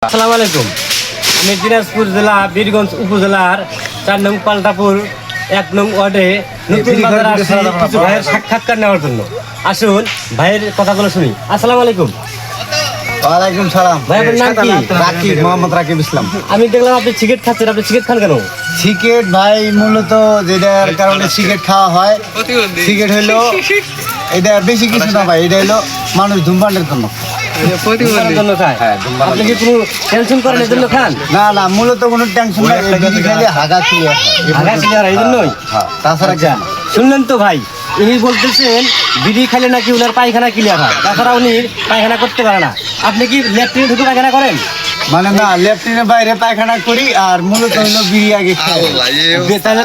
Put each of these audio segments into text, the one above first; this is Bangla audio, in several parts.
আসসালামু আলাইকুম। আমি দিনাজপুর জেলা বীরগঞ্জ উপজেলার 4 নং পাল্টাপুর 1 নং ওয়ার্ডে নতুন বাজার আসছি কিছু ভাইয়ের সাক্ষাৎকার নেওয়ার জন্য। আসুন ভাইয়ের কথাগুলো শুনি। আসসালামু আলাইকুম। ওয়ালাইকুম সালাম। ভাই আপনার নাম কি? রাকিব, মোহাম্মদ রাকিব ইসলাম। আমি দেখলাম আপনি সিগারেট খাচ্ছেন, আপনি সিগারেট খান কেন? সিগারেট ভাই মূলত যেটার কারণে সিগারেট খাওয়া হয়, সিগারেট হইলো এটা বেশি কিছু না ভাই, এটা হলো মানুষ ধূমপানের জন্য। ধূমপানের জন্য খায়? হ্যাঁ, ধূমপানের আপনি কি কোনো টেনশন করেন এর জন্য খান? না না, মূলত কোনো টেনশন নাই, বিড়ি খাইলে হাগা ক্লিয়ার হয়। হাগা ক্লিয়ার হয় এই জন্যই? হ্যাঁ, তাছাড়া আচ্ছা, শুনলেন তো ভাই, ইনি বলতেছেন বিড়ি খাইলে নাকি ওনার পায়খানা ক্লিয়ার হয়, তাছাড়া উনি পায়খানা করতে পারে না। আপনি কি ল্যাট্রিনে ঢুকে পায়খানা করেন? মানে না, ল্যাট্রিনের বাইরে পায়খানা করি, আর মূলত হইলো বিড়ি আগে খাই।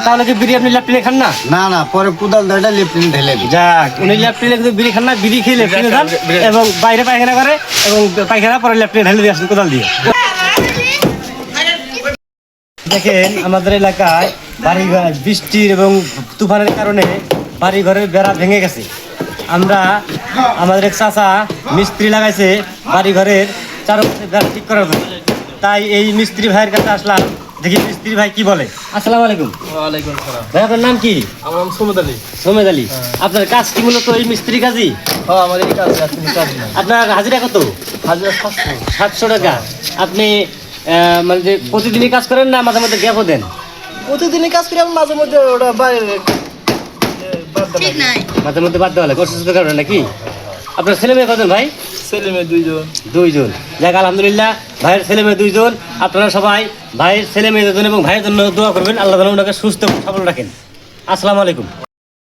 তাহলে কি বিড়ি আপনি ল্যাট্রিনে খান না? না না, পরে কুদাল ধরে ল্যাট্রিন ঢেলে দিই। যাক, উনি ল্যাট্রিনে কিন্তু বিড়ি খান না, বিড়ি খেয়ে ল্যাট্রিনে যান এবং বাইরে পায়খানা করে এবং পায়খানা পরে ল্যাট্রিনে ঢেলে দিয়ে আসেন কোদাল দিয়ে। দেখেন আমাদের এলাকায় বাড়িঘর বৃষ্টির এবং তুফানের কারণে বাড়িঘরের বেড়া ভেঙে গেছে। আমরা আমাদের এক চাচা মিস্ত্রি লাগাইছে বাড়িঘরের চারপাশে বেড়া ঠিক করার জন্য, তাই এই মিস্ত্রি ভাইয়ের কাছে আসলাম, দেখি মিস্ত্রি ভাই কি বলে। আসসালামু আলাইকুম। ওয়ালাইকুম সালাম। ভাই আপনার নাম কি? আমার নাম সুমদ আলী। সোমেদ আলী। আপনার কাজ কি মূলত এই মিস্ত্রি কাজই? হ্যাঁ, আমাদের এই কাজ আছে, কাজ নাই। আপনার হাজিরা কত? হাজিরা 700। 700 টাকা। আপনি মানে যে প্রতিদিনই কাজ করেন না মাঝে মধ্যে গ্যাপও দেন? প্রতিদিনই কাজ করি, আমি মাঝে মধ্যে ওটা বাইরে মাঝে মধ্যে বাদ দেওয়া লাগে অসুস্থ কারণে নাকি? আপনার ছেলে মেয়ে কজন ভাই? ছেলে মেয়ে 2 জন। 2 জন। যাক আলহামদুলিল্লাহ, ভাইয়ের ছেলে মেয়ে 2 জন। আপনারা সবাই ভাইয়ের ছেলে মেয়েদের জন্য এবং ভাইয়ের জন্য দোয়া করবেন, আল্লাহ যেন ওনাকে সুস্থ সবল রাখেন। আসসালামু আলাইকুম।